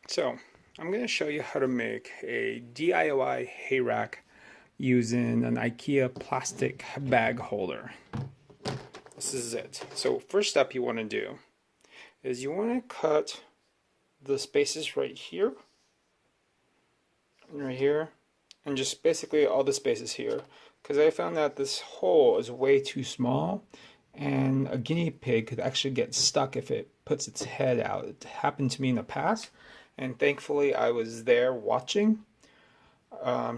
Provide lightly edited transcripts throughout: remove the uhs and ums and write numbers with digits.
So I'm going to show you how to make a DIY hay rack using an Ikea plastic bag holder. This is it. So first step you want to do is you want to cut the spaces right here and right here and just basically all the spaces here, because I found that this hole is way too small and a guinea pig could actually get stuck if it puts its head out. It happened to me in the past, and thankfully I was there watching.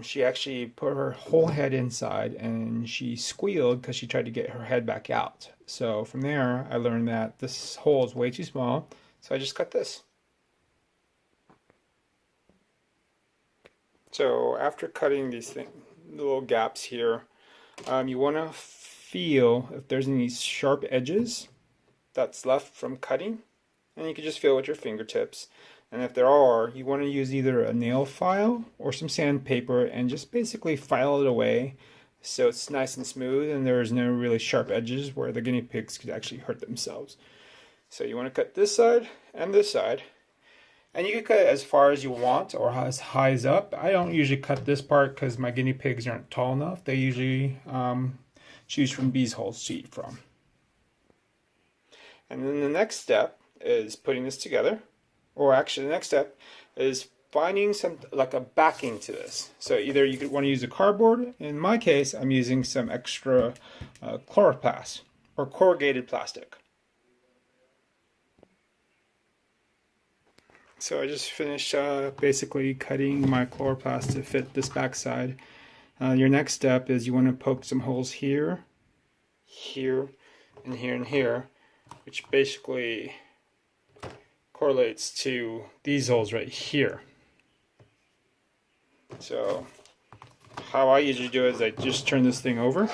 She actually put her whole head inside and she squealed because she tried to get her head back out. So from there I learned that this hole is way too small, so I just cut this. So after cutting these little gaps here, you want to feel if there's any sharp edges that's left from cutting, and you can just feel with your fingertips. And if there are, you want to use either a nail file or some sandpaper and just basically file it away so it's nice and smooth and there's no really sharp edges where the guinea pigs could actually hurt themselves. So you want to cut this side and this side. And you can cut it as far as you want or as high as up. I don't usually cut this part because my guinea pigs aren't tall enough. They usually choose from these holes to eat from. And then the next step is putting this together. Or actually the next step is finding some like a backing to this. So either you could want to use a cardboard. In my case, I'm using some extra chloroplast or corrugated plastic. So I just finished basically cutting my chloroplast to fit this backside. Your next step is you want to poke some holes here, here, and here, and here, which basically correlates to these holes right here. So how I usually do it is I just turn this thing over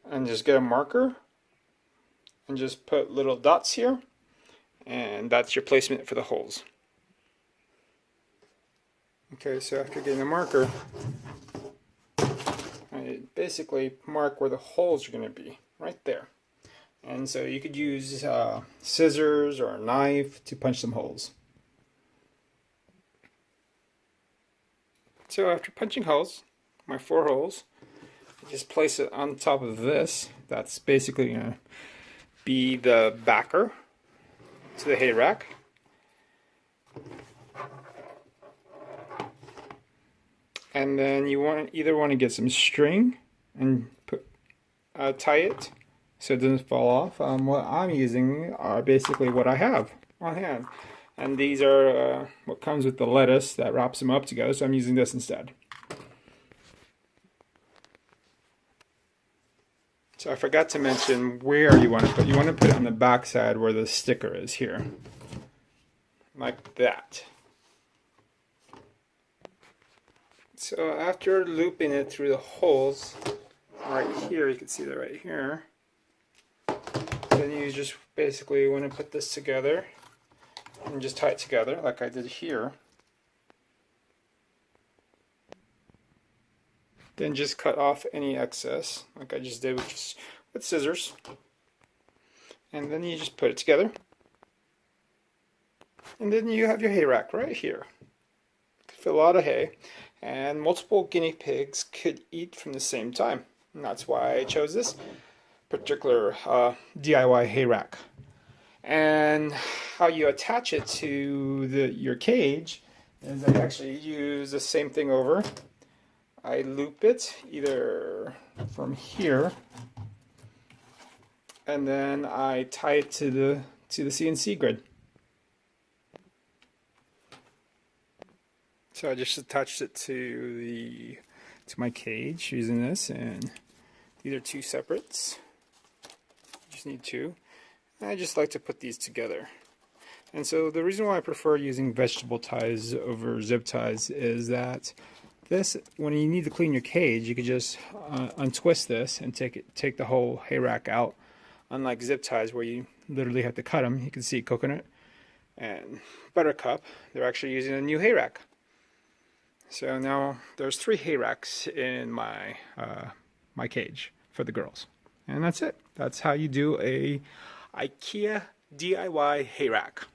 and just get a marker and just put little dots here, and that's your placement for the holes. Okay, so after getting a marker, I basically mark where the holes are going to be, right there. And so you could use scissors or a knife to punch some holes. So after punching holes, my 4 holes, I just place it on top of this. That's basically going to be the backer to the hay rack. And then you either want to get some string and tie it so it doesn't fall off. What I'm using are basically what I have on hand. And these are what comes with the lettuce that wraps them up together, so I'm using this instead. So I forgot to mention where you want to put. You want to put it on the back side where the sticker is here. Like that. So after looping it through the holes, right here, you can see that right here, then you just basically want to put this together and just tie it together like I did here. Then just cut off any excess like I just did with scissors. And then you just put it together. And then you have your hay rack right here. Fit a lot of hay. And multiple guinea pigs could eat from the same time. And that's why I chose this particular DIY hay rack. And how you attach it to your cage is I actually use the same thing over. I loop it either from here, and then I tie it to the CNC grid. So I just attached it to my cage using this, and these are 2 separates. You just need 2. And I just like to put these together. And so the reason why I prefer using vegetable ties over zip ties is that this, when you need to clean your cage, you could just untwist this and take the whole hay rack out. Unlike zip ties where you literally have to cut them. You can see Coconut and Buttercup, they're actually using a new hay rack. So now there's 3 hay racks in my my cage for the girls. And that's it. That's how you do a Ikea DIY hay rack.